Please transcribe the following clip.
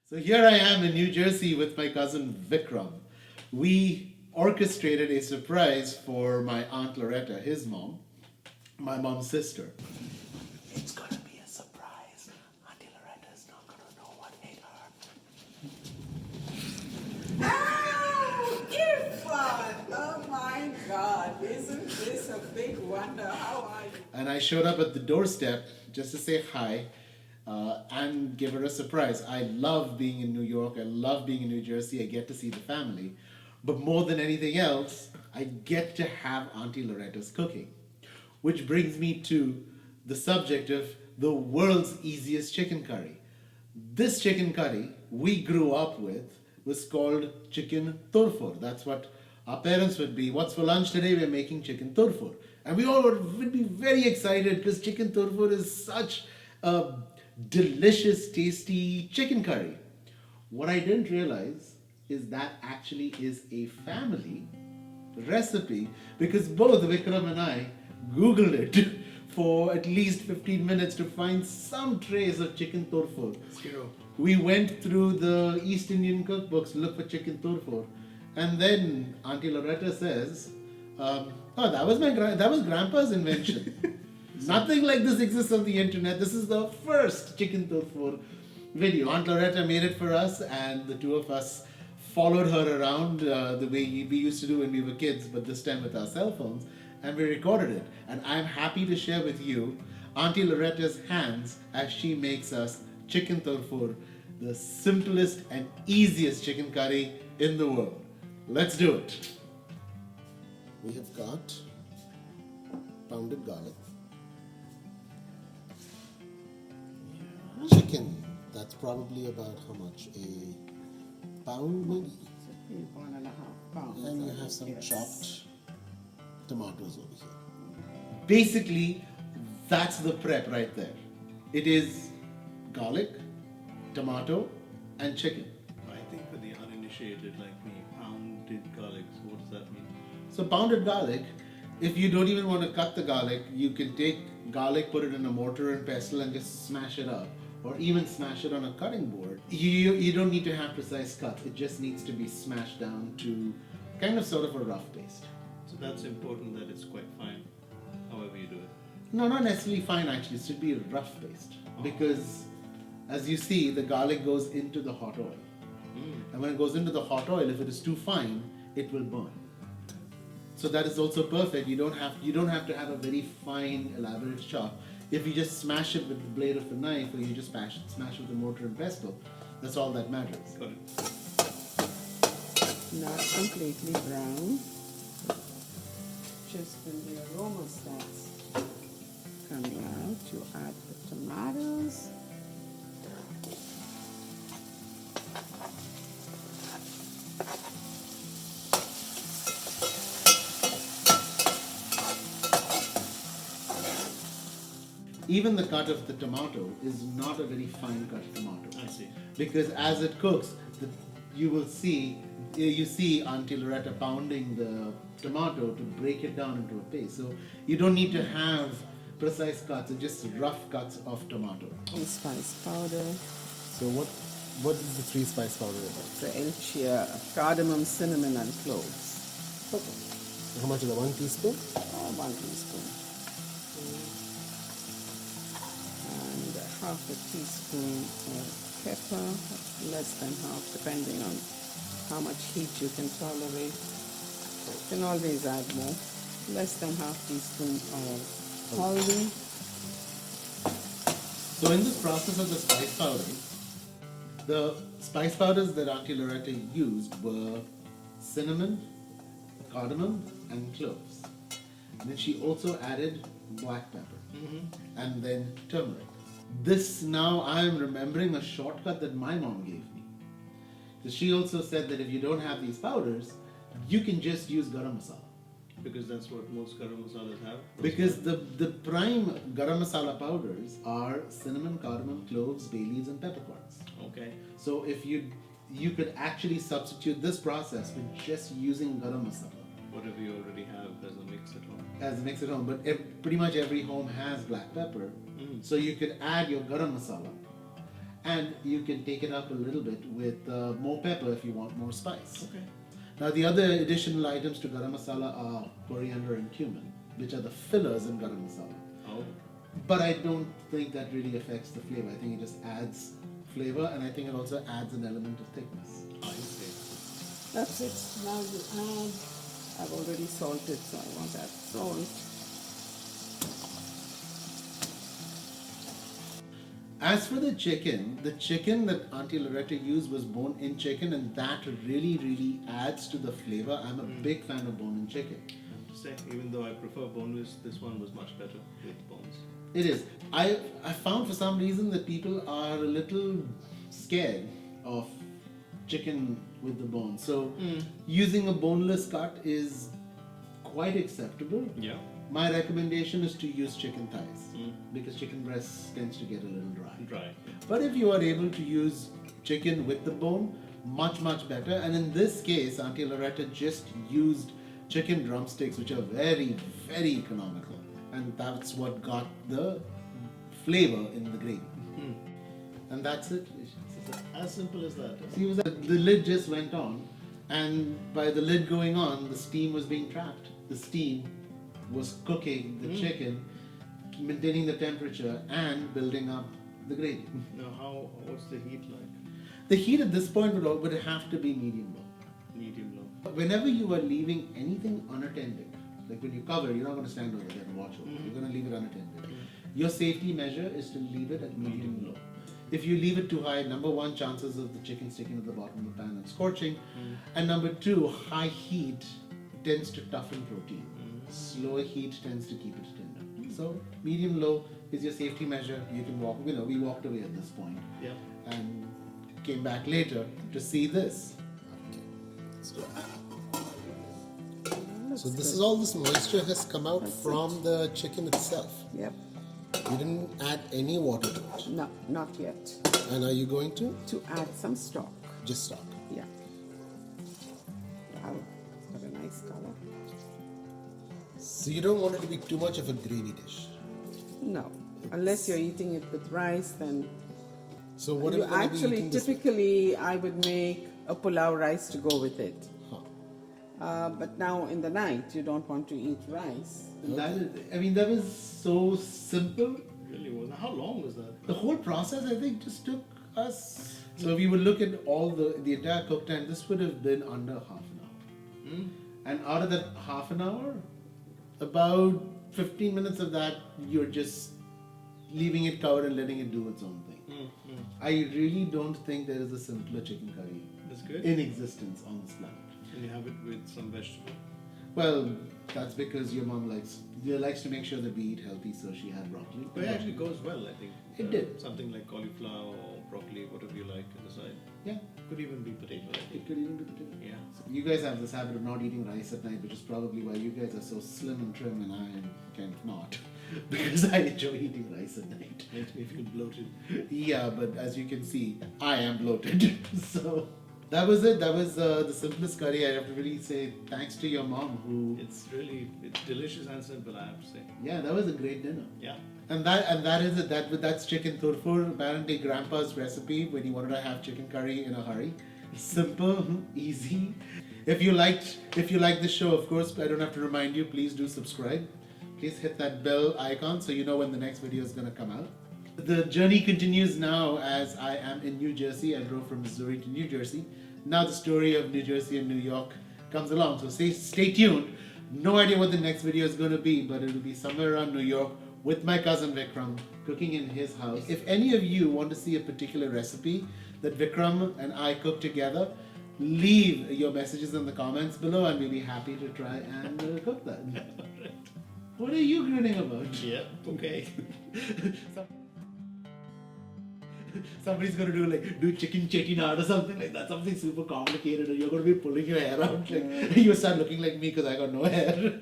So here I am in New Jersey with my cousin Vikram. We orchestrated a surprise for my Aunt Loretta, his mom, my mom's sister. It's gonna be a surprise. Auntie Loretta's not gonna know what hit her. Oh, Irfan! Oh my God, isn't this a big wonder? How are you? And I showed up at the doorstep just to say hi and give her a surprise. I love being in New York. I love being in New Jersey. I get to see the family. But more than anything else, I get to have Auntie Loretta's cooking. Which brings me to the subject of the world's easiest chicken curry. This chicken curry we grew up with was called chicken turfur. That's what our parents would be. What's for lunch today? We're making chicken turfur. And we all would be very excited because chicken turfur is such a delicious, tasty chicken curry. What I didn't realize is that actually is a family recipe because both Vikram and I Googled it for at least 15 minutes to find some trace of chicken turfur. We went through the East Indian cookbooks to look for chicken turfur, and then Auntie Loretta says, "Oh, that was Grandpa's invention. Nothing like this exists on the internet. This is the first chicken turfur video. Aunt Loretta made it for us, and the two of us followed her around the way we used to do when we were kids, but this time with our cell phones, and we recorded it. And I'm happy to share with you Auntie Loretta's hands as she makes us chicken turfur, the simplest and easiest chicken curry in the world. Let's do it. We have got pounded garlic, chicken. That's probably about how much? A pound maybe? 1.5 pounds. And you have some chopped tomatoes over here. Basically, that's the prep right there. It is garlic, tomato, and chicken. I think for the uninitiated like me, pounded garlic, so what does that mean? So pounded garlic, if you don't even want to cut the garlic, you can take garlic, put it in a mortar and pestle and just smash it up. Or even smash it on a cutting board. You don't need to have precise cuts. It just needs to be smashed down to kind of sort of a rough paste. So that's important that it's quite fine, however you do it. No, not necessarily fine actually. It should be a rough paste. Because as you see, the garlic goes into the hot oil. And when it goes into the hot oil, if it is too fine, it will burn. So that is also perfect. You don't have to have a very fine, elaborate chop. If you just smash it with the blade of a knife, or you just smash it with a mortar and pestle, that's all that matters. Got it. Not completely brown. Just when the aroma starts coming out, you add the tomatoes. Even the cut of the tomato is not a very fine cut tomato. I see. Because as it cooks, you see Auntie Loretta pounding the tomato to break it down into a paste. So you don't need to have precise cuts, it's just rough cuts of tomato. And spice powder. So what is the 3 spice powder about? The elixir, cardamom, cinnamon, and cloves. Okay. How much is that? 1 teaspoon? 1 teaspoon. And half a teaspoon of pepper, less than half, depending on how much heat you can tolerate. You can always add more. Less than half teaspoon of haldi. So in this process of the spice powdering, the spice powders that Auntie Loretta used were cinnamon, cardamom, and cloves. And then she also added black pepper and then turmeric. This now I am remembering a shortcut that my mom gave me. Because she also said that if you don't have these powders, you can just use garam masala. Because that's what most garam masalas have. Because the prime garam masala powders are cinnamon, cardamom, cloves, bay leaves, and peppercorns. Okay. So if you could actually substitute this process with just using garam masala. Whatever you already have as a mix at home. As a mix at home, but pretty much every home has black pepper. So you could add your garam masala And you can take it up a little bit with more pepper if you want more spice. Okay. Now the other additional items to garam masala are coriander and cumin, which are the fillers in garam masala. Oh. But I don't think that really affects the flavor. I think it just adds flavor, and I think it also adds an element of thickness. I see. That's it. Now you add, I've already salted, so I want to add salt. As for the chicken that Auntie Loretta used was bone-in chicken, and that really adds to the flavor. I'm a big fan of bone-in chicken. Say, even though I prefer boneless, this one was much better with bones. It is. I found for some reason that people are a little scared of chicken with the bone. So using a boneless cut is quite acceptable. Yeah. My recommendation is to use chicken thighs because chicken breast tends to get a little dry. Dry. But if you are able to use chicken with the bone, much better. And in this case, Auntie Loretta just used chicken drumsticks, which are very economical, and that's what got the flavor in the gravy. And that's it. As simple as that. See, the lid just went on, and by the lid going on, the steam was being trapped. The steam was cooking the chicken, maintaining the temperature and building up the gravy. Now, what's the heat like? The heat at this point would have to be medium low. Medium low. Whenever you are leaving anything unattended, like when you cover, you're not going to stand over there and watch over. You're going to leave it unattended. Your safety measure is to leave it at medium low. If you leave it too high, number one, chances of the chicken sticking at the bottom of the pan and scorching. And number two, high heat tends to toughen protein. Slower heat tends to keep it tender. So medium low is your safety measure. You can walk, we walked away at this point Yeah. and came back later to see this. So this is all this moisture has come out from the chicken itself. Yep. You didn't add any water to it. No, not yet. And are you going to? To add some stock. Just stock. Yeah. Wow, it's got a nice color. So you don't want it to be too much of a gravy dish. No, unless you're eating it with rice, then So what are you we going to be actually eating this with? typically I would make a pulao rice to go with it. Huh. But now in the night you don't want to eat rice. And that was so simple. Really was. How long was that? The whole process, I think, just took us. So if you would look at all the entire cook time, this would have been under half an hour. And out of that half an hour, about 15 minutes of that, you're just leaving it covered and letting it do its own thing. I really don't think there is a simpler chicken curry That's good. in existence on this planet. And you have it with some vegetable. Well, that's because your mom likes to make sure that we eat healthy, so she had broccoli. But it actually goes well, I think. It did. Something like cauliflower or broccoli, whatever you like on the side. Yeah, Could even be potato, I think. it could even be potato. Yeah. You guys have this habit of not eating rice at night, which is probably why you guys are so slim and trim and I am kind of not. Because I enjoy eating rice at night. Makes me feel bloated. Yeah, but as you can see, I am bloated. So that was it. That was the simplest curry. I have to really say thanks to your mom who... It's delicious and simple, I have to say. Yeah, that was a great dinner. Yeah. And that is it. That's chicken turfur. Apparently, Grandpa's recipe when he wanted to have chicken curry in a hurry. Simple, easy. If you liked the show, of course, I don't have to remind you. Please do subscribe. Please hit that bell icon so you know when the next video is going to come out. The journey continues now as I am in New Jersey. I drove from Missouri to New Jersey. Now the story of New Jersey and New York comes along. So stay tuned. No idea what the next video is going to be, but it will be somewhere around New York with my cousin Vikram cooking in his house. If any of you want to see a particular recipe that Vikram and I cook together, leave your messages in the comments below and we'll be happy to try and cook that. What are you grinning about? Yeah. Okay. Somebody's gonna do chicken chettinad or something like that, something super complicated, and you're gonna be pulling your hair out. Like you start looking like me because I got no hair.